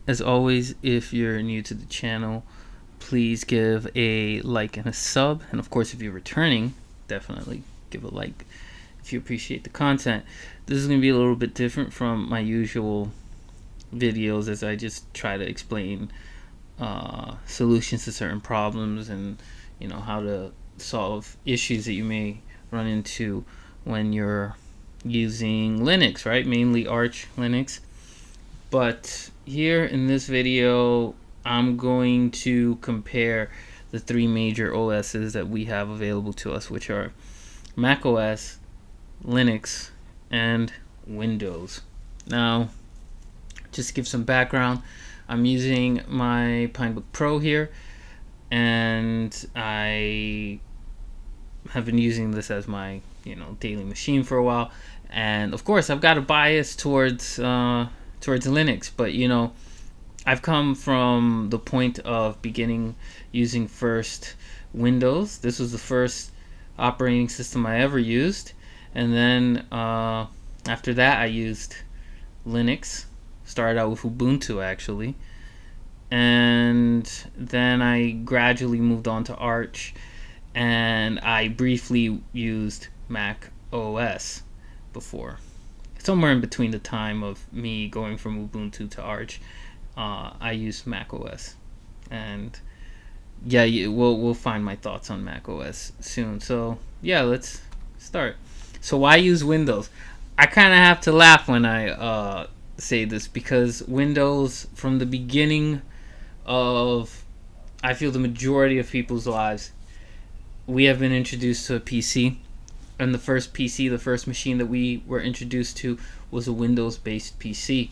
As always, if you're new to the channel, please give a like and a sub. And of course, if you're returning, definitely give a like if you appreciate the content. This is going to be a little bit different from my usual videos, as I just try to explain solutions to certain problems and how to solve issues that you may run into when you're using Linux, right? Mainly Arch Linux. But here in this video, I'm going to compare the three major OSs that we have available to us, which are Mac OS, Linux, and Windows. Now, just to give some background, I'm using my Pinebook Pro here, and I have been using this as my daily machine for a while. And of course, I've got a bias towards Linux, but I've come from the point of beginning using first Windows. This was the first operating system I ever used, and then after that I used Linux. Started out with Ubuntu actually, and then I gradually moved on to Arch, and I briefly used Mac OS before. Somewhere in between the time of me going from Ubuntu to Arch, I used Mac OS, and yeah, we'll find my thoughts on Mac OS soon. So yeah, let's start. So why use Windows? I kind of have to laugh when I say this, because Windows, from the beginning of, I feel, the majority of people's lives, we have been introduced to a PC. And the first PC, the first machine that we were introduced to, was a Windows-based PC.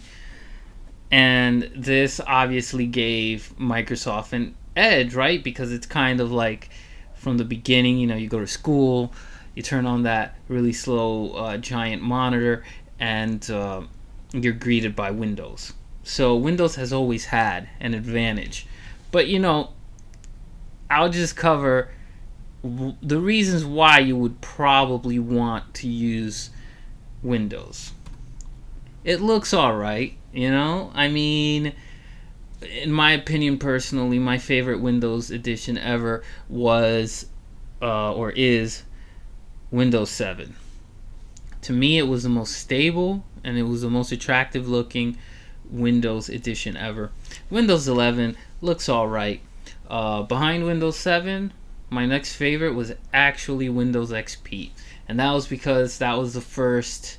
And this obviously gave Microsoft an edge, right? Because it's kind of like, from the beginning, you go to school, you turn on that really slow giant monitor, and you're greeted by Windows. So Windows has always had an advantage. But I'll just cover the reasons why you would probably want to use Windows. It looks alright, I mean, in my opinion personally, my favorite Windows edition ever was or is Windows 7. To me, it was the most stable and it was the most attractive looking Windows edition ever. Windows 11 looks alright. Behind Windows 7, my next favorite was actually Windows XP, and that was because that was the first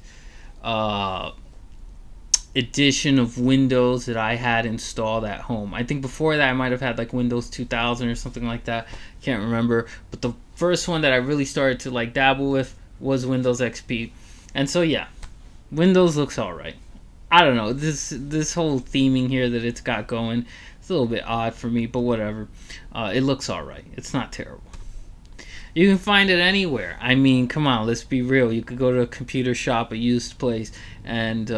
edition of Windows that I had installed at home. I think before that I might have had like Windows 2000 or something like that. Can't remember, but the first one that I really started to like dabble with was Windows XP. And so yeah, Windows looks alright. I don't know, this whole theming here that it's got going, it's a little bit odd for me, but whatever. It looks alright. It's not terrible. You can find it anywhere. I mean, come on, let's be real. You could go to a computer shop, a used place, and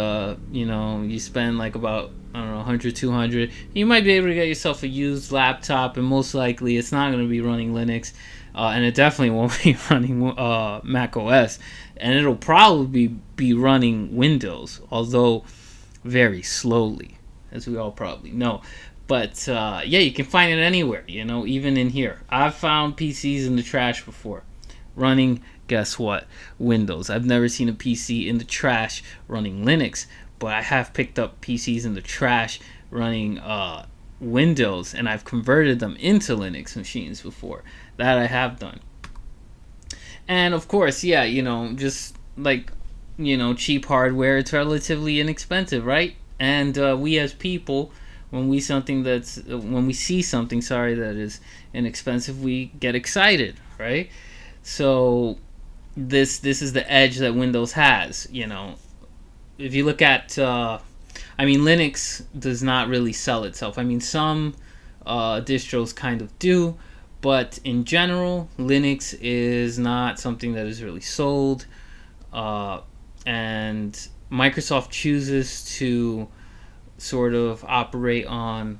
you spend like about, I don't know, 100, 200. You might be able to get yourself a used laptop, and most likely it's not going to be running Linux, and it definitely won't be running Mac OS, and it'll probably be running Windows, although very slowly, as we all probably know. But yeah, you can find it anywhere, even in here. I've found PCs in the trash before running, guess what, Windows. I've never seen a PC in the trash running Linux, but I have picked up PCs in the trash running Windows, and I've converted them into Linux machines before. That I have done. And of course, yeah, just like, cheap hardware, it's relatively inexpensive, right? And we as people, when we see something, that is inexpensive, we get excited, right? So this is the edge that Windows has. If you look at, Linux does not really sell itself. I mean, some distros kind of do, but in general, Linux is not something that is really sold, and Microsoft chooses to sort of operate on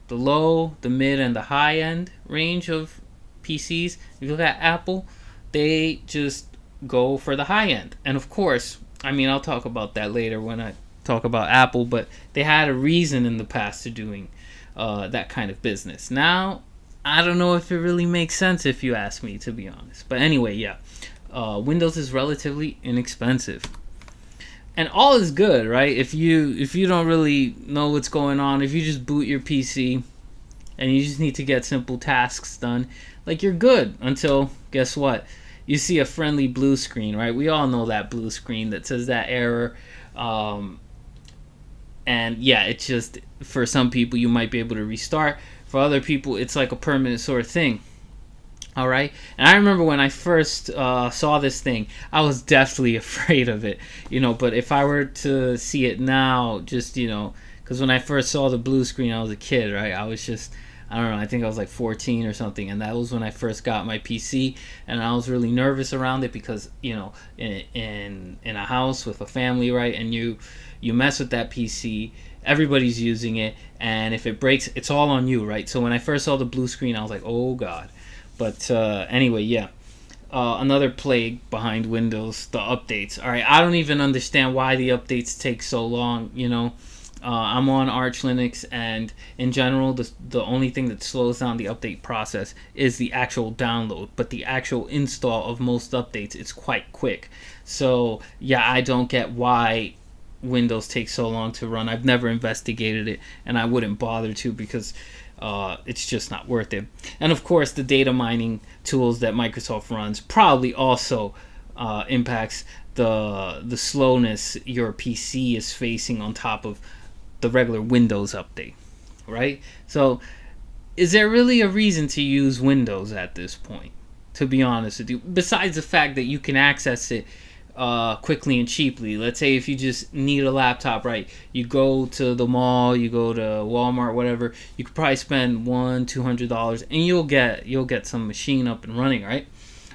the low, the mid, and the high end range of PCs. If you look at Apple, they just go for the high end. And of course, I'll talk about that later when I talk about Apple, but they had a reason in the past to doing that kind of business. Now, I don't know if it really makes sense, if you ask me, to be honest. But anyway, yeah, Windows is relatively inexpensive, and all is good, right? If you don't really know what's going on, if you just boot your PC and you just need to get simple tasks done, like, you're good until, guess what? You see a friendly blue screen, right? We all know that blue screen that says that error. And yeah, it's just, for some people, you might be able to restart. For other people, it's like a permanent sort of thing. All right. And I remember when I first saw this thing, I was deathly afraid of it, but if I were to see it now, just, because when I first saw the blue screen, I was a kid, right? I was just, I don't know, I think I was like 14 or something, and that was when I first got my PC, and I was really nervous around it because, in a house with a family, right, and you mess with that PC, everybody's using it, and if it breaks, it's all on you, right? So when I first saw the blue screen, I was like, oh God. But anyway, yeah. Another plague behind Windows, the updates. All right, I don't even understand why the updates take so long, I'm on Arch Linux, and in general, the only thing that slows down the update process is the actual download, but the actual install of most updates is quite quick. So yeah, I don't get why Windows takes so long to run. I've never investigated it, and I wouldn't bother to, because it's just not worth it. And of course, the data mining tools that Microsoft runs probably also impacts the slowness your PC is facing on top of the regular Windows update, right? So is there really a reason to use Windows at this point, to be honest with you, besides the fact that you can access it quickly and cheaply? Let's say if you just need a laptop, right? You go to the mall, you go to Walmart, whatever. You could probably spend $100-$200, and you'll get some machine up and running, right?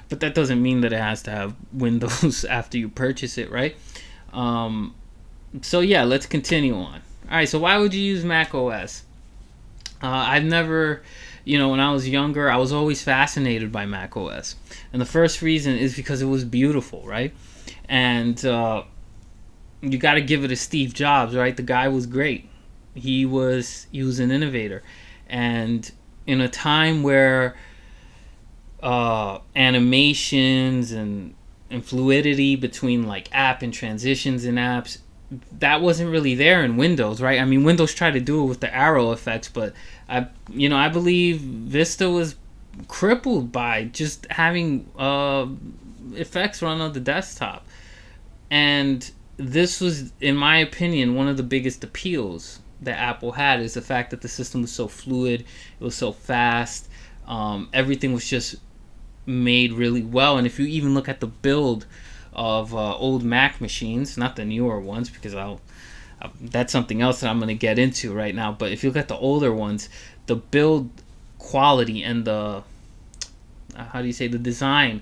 But that doesn't mean that it has to have Windows after you purchase it, right? So yeah, let's continue on. All right, so why would you use Mac OS? I've never, when I was younger, I was always fascinated by Mac OS, and the first reason is because it was beautiful, right? And you got to give it to Steve Jobs, right? The guy was great. He was an innovator, and in a time where animations and fluidity between like app and transitions in apps, that wasn't really there in Windows, right? I mean, Windows tried to do it with the arrow effects, but I believe Vista was crippled by just having effects run on the desktop. And this was, in my opinion, one of the biggest appeals that Apple had, is the fact that the system was so fluid, it was so fast, everything was just made really well. And if you even look at the build of old Mac machines, not the newer ones, because that's something else that I'm going to get into right now, but if you look at the older ones, the build quality and the the design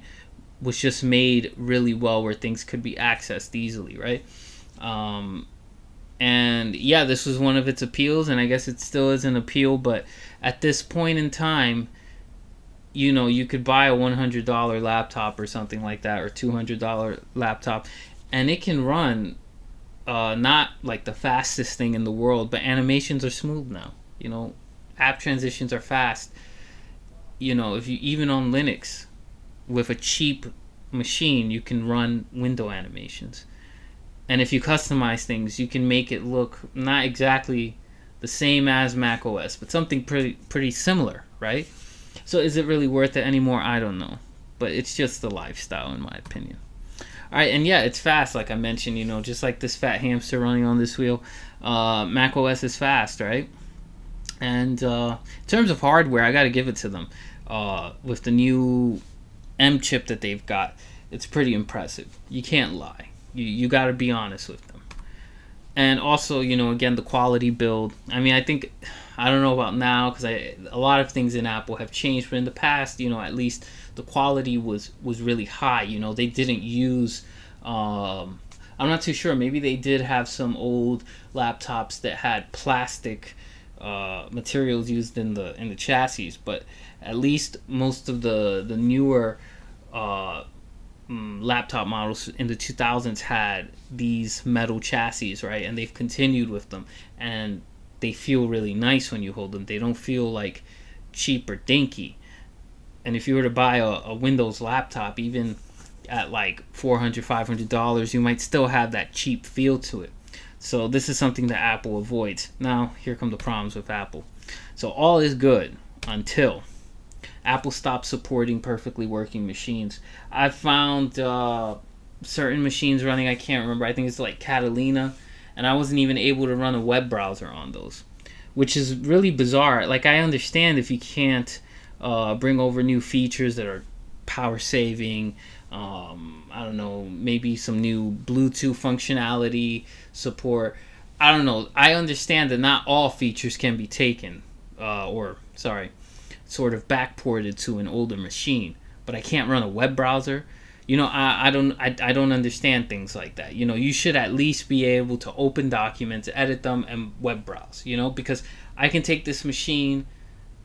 was just made really well, where things could be accessed easily, right? And yeah, this was one of its appeals, and I guess it still is an appeal, but at this point in time, you could buy a $100 laptop or something like that, or $200 laptop, and it can run not like the fastest thing in the world, but animations are smooth now. App transitions are fast. If you, even on Linux, with a cheap machine, you can run window animations. And if you customize things, you can make it look not exactly the same as Mac OS, but something pretty similar, right? So is it really worth it anymore? I don't know. But it's just the lifestyle, in my opinion. All right, and yeah, it's fast, like I mentioned, just like this fat hamster running on this wheel. Mac OS is fast, right? And in terms of hardware, I got to give it to them. With the new M chip that they've got, it's pretty impressive. You can't lie. You got to be honest with them. And also, again, the quality build. I mean, I don't know about now, because a lot of things in Apple have changed, but in the past, at least the quality was really high. They didn't use, I'm not too sure, maybe they did have some old laptops that had plastic materials used in the chassis, but at least most of the newer laptop models in the 2000s had these metal chassis, right? And they've continued with them, and they feel really nice when you hold them. They don't feel like cheap or dinky. And if you were to buy a Windows laptop, even at like $400-$500, you might still have that cheap feel to it. So this is something that Apple avoids. Now, here come the problems with Apple. So all is good until Apple stops supporting perfectly working machines. I found certain machines running, I can't remember, I think it's like Catalina, and I wasn't even able to run a web browser on those, which is really bizarre. Like, I understand if you can't bring over new features that are power saving, I don't know, maybe some new Bluetooth functionality support. I don't know. I understand that not all features can be taken, sort of backported to an older machine. But I can't run a web browser. I don't understand things like that. You should at least be able to open documents, edit them, and web browse. Because I can take this machine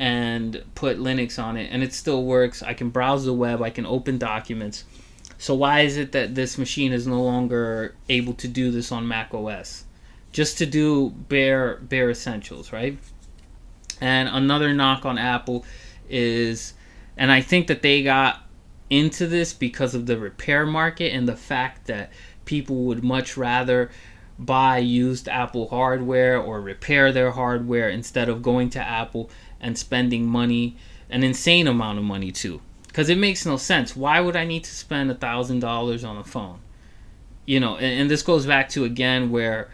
and put Linux on it, and it still works. I can browse the web. I can open documents. So why is it that this machine is no longer able to do this on Mac OS? Just to do bare essentials, right? And another knock on Apple is, and I think that they got into this because of the repair market and the fact that people would much rather buy used Apple hardware or repair their hardware instead of going to Apple and spending money, an insane amount of money too. Because it makes no sense. Why would I need to spend $1,000 on a phone? And this goes back to, again, where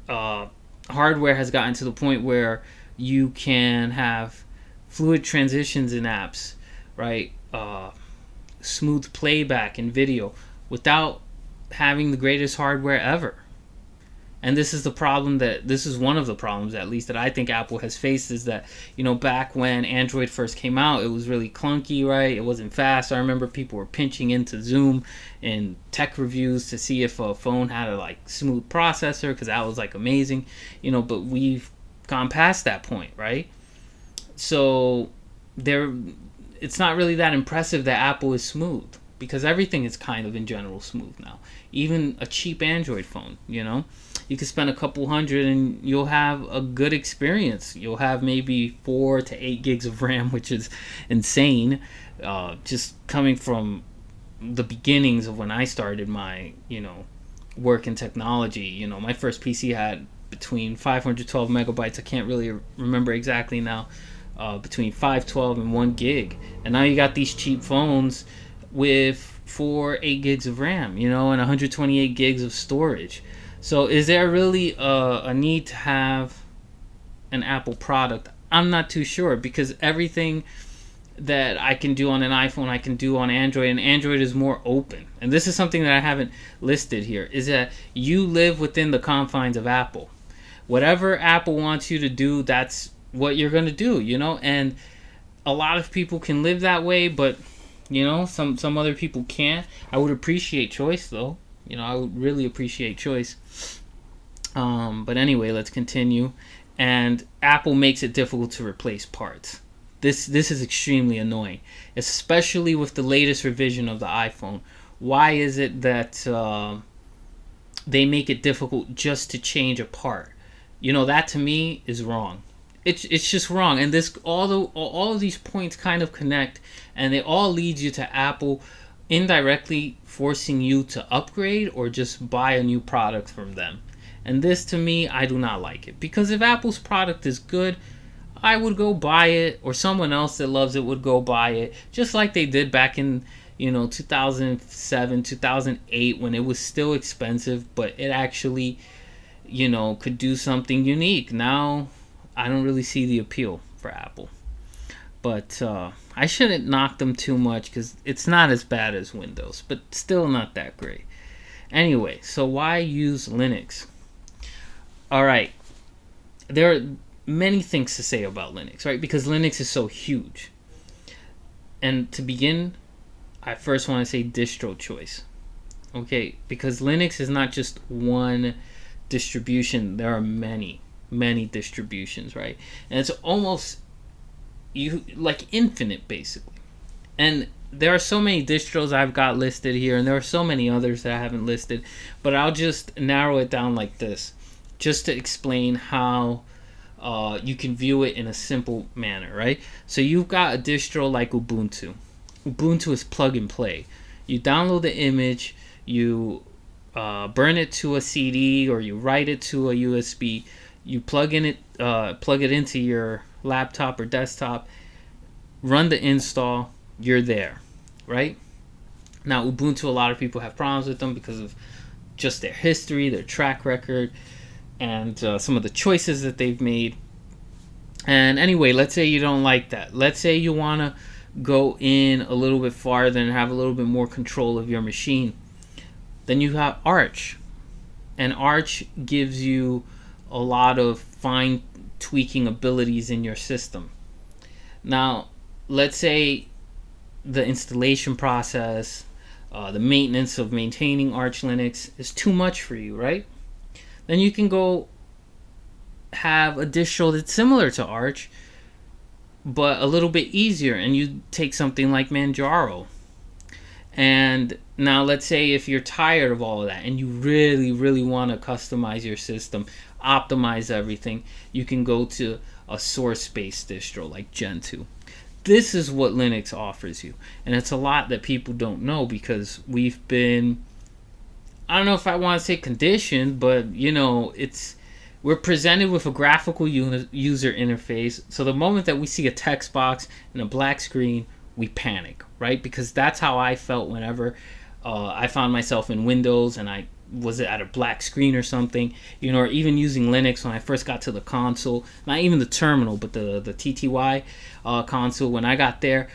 hardware has gotten to the point where you can have fluid transitions in apps, right? Smooth playback in video without having the greatest hardware ever. And this is one of the problems, at least, that I think Apple has faced, is that, back when Android first came out, it was really clunky, right? It wasn't fast. I remember people were pinching into Zoom in tech reviews to see if a phone had a smooth processor, because that was amazing, but we've gone past that point, right? So it's not really that impressive that Apple is smooth, because everything is kind of in general smooth now. Even a cheap Android phone, you can spend a couple hundred and you'll have a good experience. You'll have maybe 4 to 8 gigs of RAM, which is insane. Just coming from the beginnings of when I started my, work in technology. My first PC had between 512 megabytes. I can't really remember exactly now. Between 512 and 1 gig. And now you got these cheap phones with 8 gigs of RAM, and 128 gigs of storage. So is there really a need to have an Apple product? I'm not too sure, because everything that I can do on an iPhone, I can do on Android, and Android is more open. And this is something that I haven't listed here, is that you live within the confines of Apple. Whatever Apple wants you to do, that's what you're going to do, and a lot of people can live that way, but some other people can't. I would appreciate choice, though. I would really appreciate choice. But anyway, let's continue. And Apple makes it difficult to replace parts. This is extremely annoying, especially with the latest revision of the iPhone. Why is it that they make it difficult just to change a part? That to me is wrong. It's just wrong. And all of these points kind of connect, and they all lead you to Apple indirectly forcing you to upgrade or just buy a new product from them. And this, to me, I do not like it. Because if Apple's product is good, I would go buy it, or someone else that loves it would go buy it, just like they did back in 2007, 2008, when it was still expensive, but it actually could do something unique. Now I don't really see the appeal for Apple. But I shouldn't knock them too much, because it's not as bad as Windows, but still not that great. Anyway, so why use Linux? Alright, there are many things to say about Linux, right? Because Linux is so huge. And to begin, I first want to say distro choice. Okay, because Linux is not just one distribution. There are many distributions, right? And it's almost infinite, basically. And there are so many distros I've got listed here, and there are so many others that I haven't listed, but I'll just narrow it down like this, just to explain how you can view it in a simple manner, right? So you've got a distro like Ubuntu. Ubuntu is plug and play. You download the image, you burn it to a CD, or you write it to a USB. You plug it into your laptop or desktop, run the install. You're there, right? Now Ubuntu, a lot of people have problems with them because of just their history, their track record, and some of the choices that they've made. And anyway, let's say you don't like that. Let's say you want to go in a little bit farther and have a little bit more control of your machine. Then you have Arch. And Arch gives you a lot of fine tweaking abilities in your system. Now, let's say the installation process, the maintenance of maintaining Arch Linux is too much for you, right? Then you can go have a distro that's similar to Arch, but a little bit easier, and you take something like Manjaro. And now let's say if you're tired of all of that and you really, really want to customize your system, optimize everything, you can go to a source-based distro like Gentoo. This is what Linux offers you, and it's a lot that people don't know because we've been, I don't know if I want to say conditioned, but we're presented with a graphical user interface. So the moment that we see a text box and a black screen, we panic, right? Because that's how I felt whenever I found myself in Windows and I was at a black screen or something, or even using Linux when I first got to the console, not even the terminal, but the TTY console. When I got there,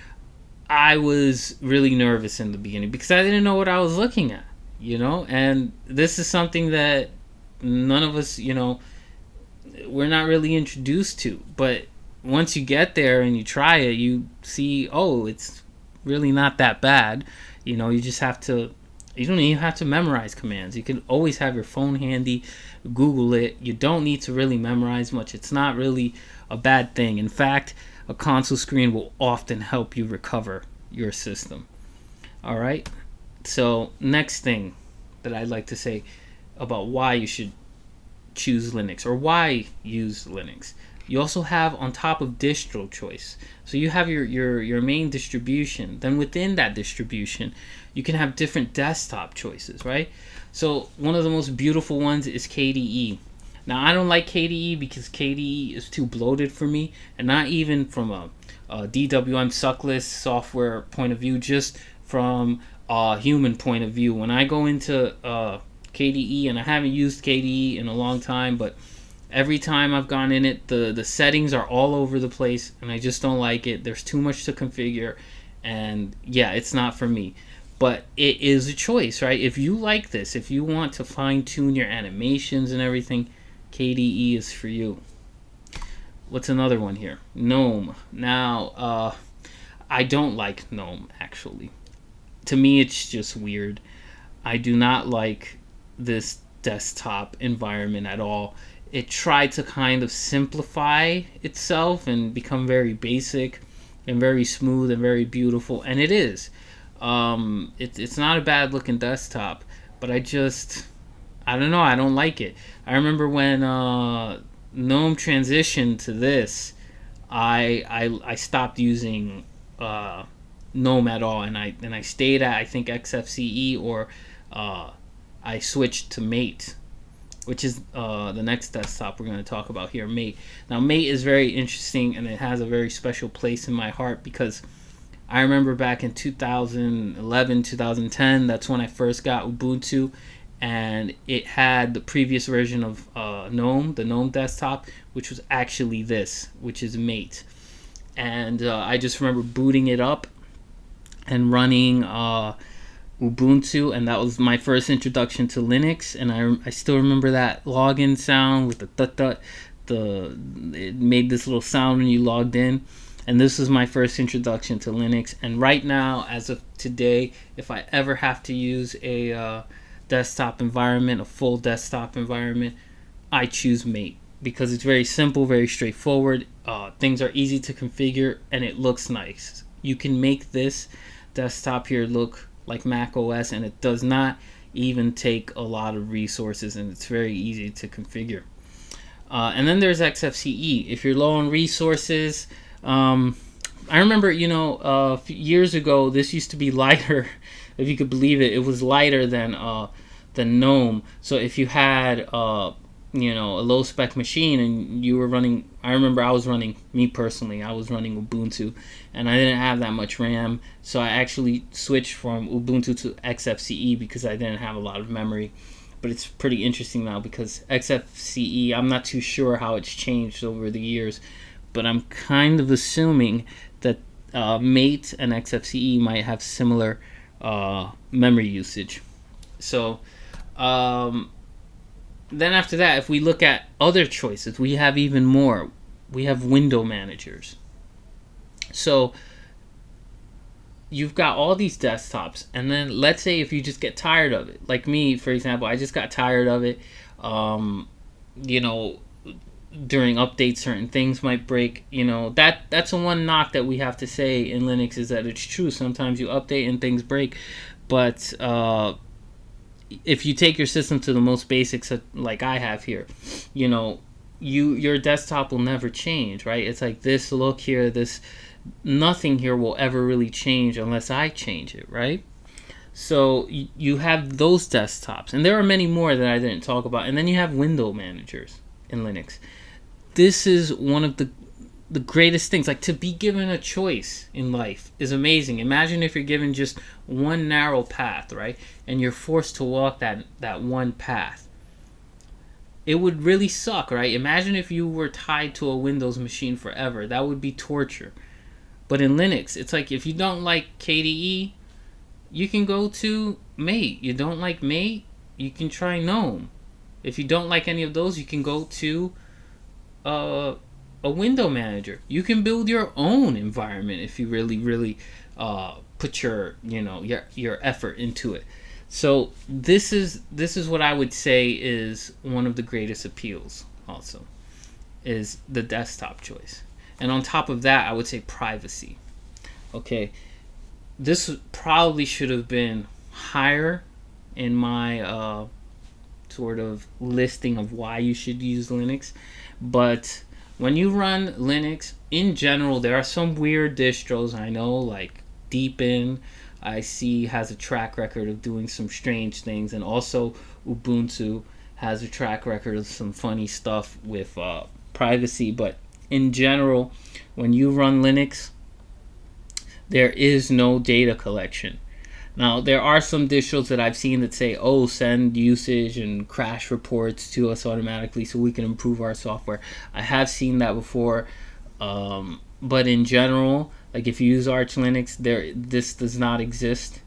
I was really nervous in the beginning because I didn't know what I was looking at, and this is something that none of us, we're not really introduced to. But once you get there and you try it, you see, oh, it's really not that bad. You just have to, you don't even have to memorize commands. You can always have your phone handy, Google it. You don't need to really memorize much. It's not really a bad thing. In fact, a console screen will often help you recover your system. All right. So next thing that I'd like to say about why you should choose Linux or why use Linux. You also have on top of distro choice. So you have your main distribution. Then within that distribution, you can have different desktop choices, right? So one of the most beautiful ones is KDE. Now I don't like KDE because KDE is too bloated for me, and not even from a DWM suckless software point of view, just from a human point of view. When I go into KDE, and I haven't used KDE in a long time, but every time I've gone in it, the settings are all over the place, and I just don't like it. There's too much to configure, and yeah, it's not for me. But it is a choice, right? If you like this, if you want to fine-tune your animations and everything, KDE is for you. What's another one here? GNOME. Now, I don't like GNOME, actually. To me, it's just weird. I do not like this desktop environment at all. It tried to kind of simplify itself and become very basic and very smooth and very beautiful, and it is. It's not a bad looking desktop, but I don't know, I don't like it. I remember when GNOME transitioned to this, I stopped using GNOME at all, and I stayed at, I think, XFCE, or I switched to Mate, which is the next desktop we're going to talk about here, Mate. Now, Mate is very interesting, and it has a very special place in my heart because I remember back in 2011, 2010, that's when I first got Ubuntu, and it had the previous version of GNOME, the GNOME desktop, which was actually this, which is Mate. And I just remember booting it up and running Ubuntu, and that was my first introduction to Linux. And I still remember that login sound with the tut-tut. It made this little sound when you logged in. And this was my first introduction to Linux. And right now, as of today, if I ever have to use a desktop environment, a full desktop environment, I choose Mate because it's very simple, very straightforward. Things are easy to configure, and it looks nice. You can make this desktop here look like Mac OS, and it does not even take a lot of resources, and it's very easy to configure. And then there's XFCE. If you're low on resources, I remember, years ago, this used to be lighter, if you could believe it. It was lighter than GNOME. So if you had a low spec machine and you were running, I remember I was running Ubuntu, and I didn't have that much RAM, so I actually switched from Ubuntu to XFCE because I didn't have a lot of memory. But it's pretty interesting now because XFCE, I'm not too sure how it's changed over the years, but I'm kind of assuming that Mate and XFCE might have similar memory usage. So then after that, if we look at other choices, we have even more. We have window managers. So you've got all these desktops, and then let's say if you just get tired of it, like me, for example, I just got tired of it. During updates, certain things might break. That's a one knock that we have to say in Linux, is that it's true. Sometimes you update and things break, but if you take your system to the most basics, like I have here, your desktop will never change, right? It's like this look here, nothing here will ever really change unless I change it, right? So you have those desktops, and there are many more that I didn't talk about. And then you have window managers in Linux. This is one of the greatest things. Like, to be given a choice in life is amazing. Imagine if you're given just one narrow path, right? And you're forced to walk that one path. It would really suck, right? Imagine if you were tied to a Windows machine forever. That would be torture. But in Linux, it's like, if you don't like KDE, you can go to Mate. You don't like Mate, you can try GNOME. If you don't like any of those, you can go to a window manager. You can build your own environment if you really put your effort into it. So this is what I would say is one of the greatest appeals. Also, is the desktop choice, and on top of that, I would say privacy. Okay, this probably should have been higher in my sort of listing of why you should use Linux. But when you run Linux, in general, there are some weird distros, I know, like Deepin, I see, has a track record of doing some strange things, and also Ubuntu has a track record of some funny stuff with privacy. But in general, when you run Linux, there is no data collection. Now, there are some distros that I've seen that say, send usage and crash reports to us automatically so we can improve our software. I have seen that before. But in general, like if you use Arch Linux, this does not exist.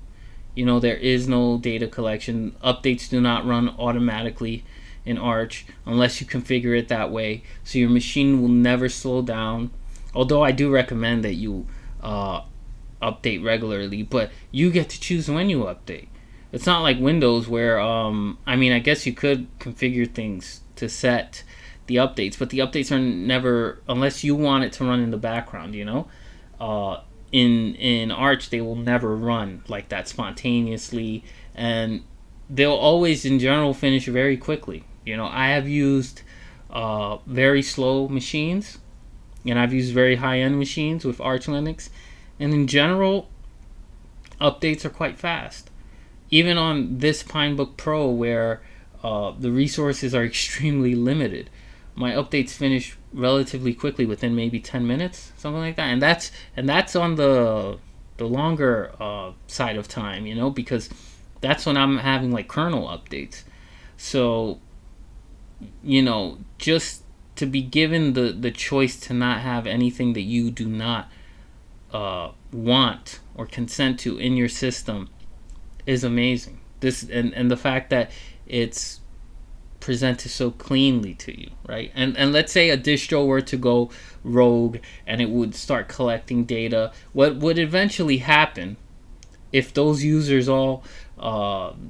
There is no data collection. Updates do not run automatically in Arch unless you configure it that way. So your machine will never slow down. Although I do recommend that you update regularly, but you get to choose when you update. It's not like Windows where I guess you could configure things to set the updates, but the updates are never, unless you want it to run in the background. In Arch, they will never run like that spontaneously, and they'll always in general finish very quickly. I have used very slow machines, and I've used very high-end machines with Arch Linux. And in general, updates are quite fast. Even on this Pinebook Pro, where the resources are extremely limited, my updates finish relatively quickly, within maybe 10 minutes, something like that. And that's on the longer side of time, because that's when I'm having like kernel updates. So, just to be given the choice to not have anything that you do not want or consent to in your system is amazing. This and the fact that it's presented so cleanly to you, right? And let's say a distro were to go rogue and it would start collecting data. What would eventually happen if those users all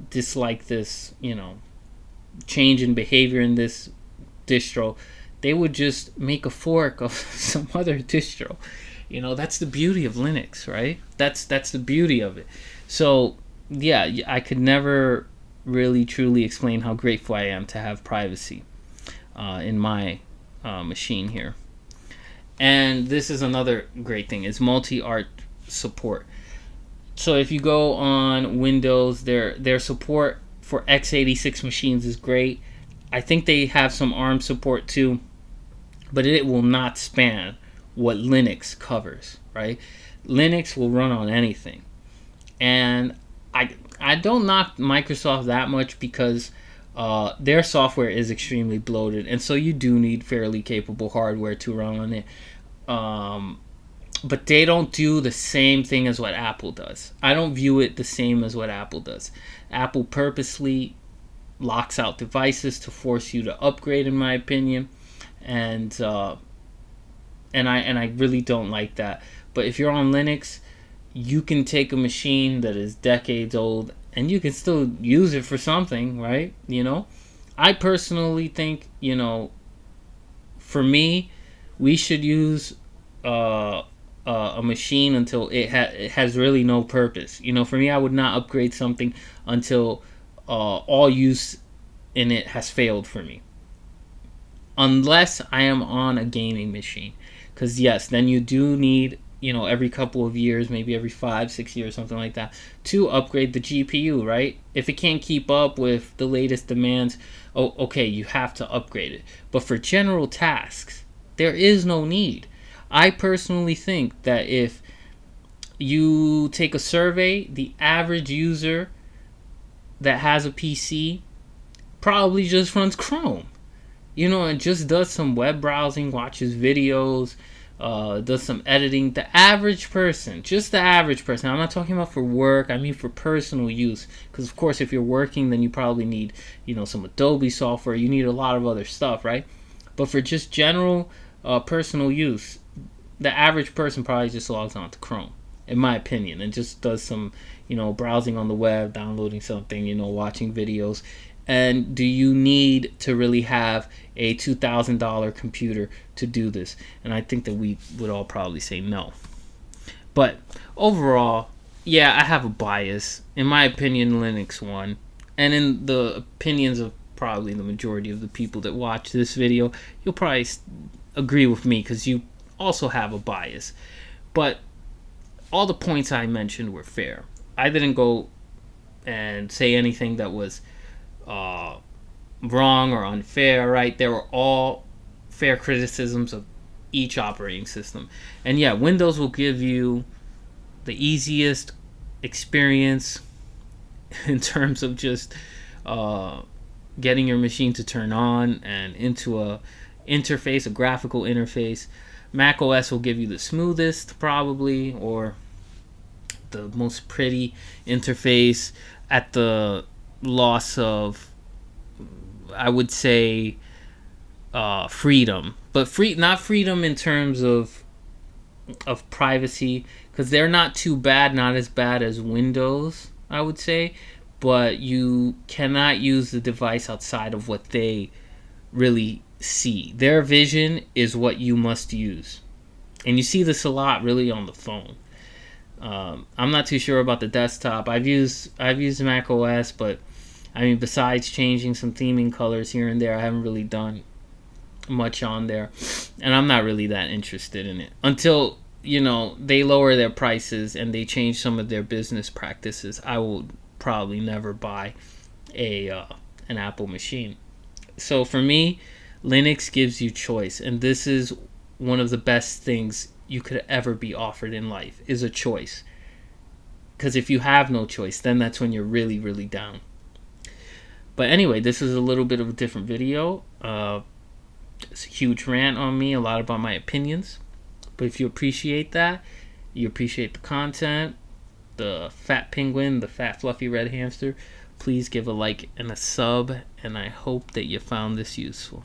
dislike this, change in behavior in this distro? They would just make a fork of some other distro. That's the beauty of Linux, right? That's the beauty of it. So yeah, I could never really truly explain how grateful I am to have privacy in my machine here. And this is another great thing, is multi-art support. So if you go on Windows, their support for x86 machines is great. I think they have some ARM support too, but it will not span what Linux covers, right? Linux will run on anything. And I don't knock Microsoft that much, because their software is extremely bloated, and so you do need fairly capable hardware to run on it. But they don't do the same thing as what Apple does. I don't view it the same as what Apple does. Apple purposely locks out devices to force you to upgrade, in my opinion, and I really don't like that. But if you're on Linux, you can take a machine that is decades old and you can still use it for something, right? I personally think, for me, we should use a machine until it has really no purpose. For me, I would not upgrade something until all use in it has failed for me, unless I am on a gaming machine. Because yes, then you do need, every couple of years, maybe every 5-6 years, something like that, to upgrade the GPU, right? If it can't keep up with the latest demands, okay, you have to upgrade it. But for general tasks, there is no need. I personally think that if you take a survey, the average user that has a PC probably just runs Chrome, and just does some web browsing, watches videos, does some editing. The average person, just the average person, I'm not talking about for work, I mean for personal use. Because of course, if you're working, then you probably need, some Adobe software, you need a lot of other stuff, right? But for just general personal use, the average person probably just logs on to Chrome, in my opinion, and just does some, browsing on the web, downloading something, watching videos. And do you need to really have a $2,000 computer to do this? And I think that we would all probably say no. But overall, yeah, I have a bias. In my opinion, Linux won. And in the opinions of probably the majority of the people that watch this video, you'll probably agree with me, because you also have a bias. But all the points I mentioned were fair. I didn't go and say anything that was wrong or unfair, right? They were all fair criticisms of each operating system. And yeah, Windows will give you the easiest experience in terms of just getting your machine to turn on and into a graphical interface. Mac OS will give you the smoothest, probably, or the most pretty interface at the loss of, I would say, freedom. But not freedom in terms of privacy, because they're not too bad, not as bad as Windows, I would say. But you cannot use the device outside of what they really see. Their vision is what you must use. And you see this a lot really on the phone. I'm not too sure about the desktop. I've used Mac OS, but I mean, besides changing some theming colors here and there, I haven't really done much on there. And I'm not really that interested in it until, they lower their prices and they change some of their business practices. I will probably never buy an Apple machine. So for me, Linux gives you choice, and this is one of the best things you could ever be offered in life, is a choice. Because if you have no choice, then that's when you're really, really down. But anyway, this is a little bit of a different video. It's a huge rant on me, a lot about my opinions. But if you appreciate that, you appreciate the content, the fat penguin, the fat fluffy red hamster, please give a like and a sub, and I hope that you found this useful.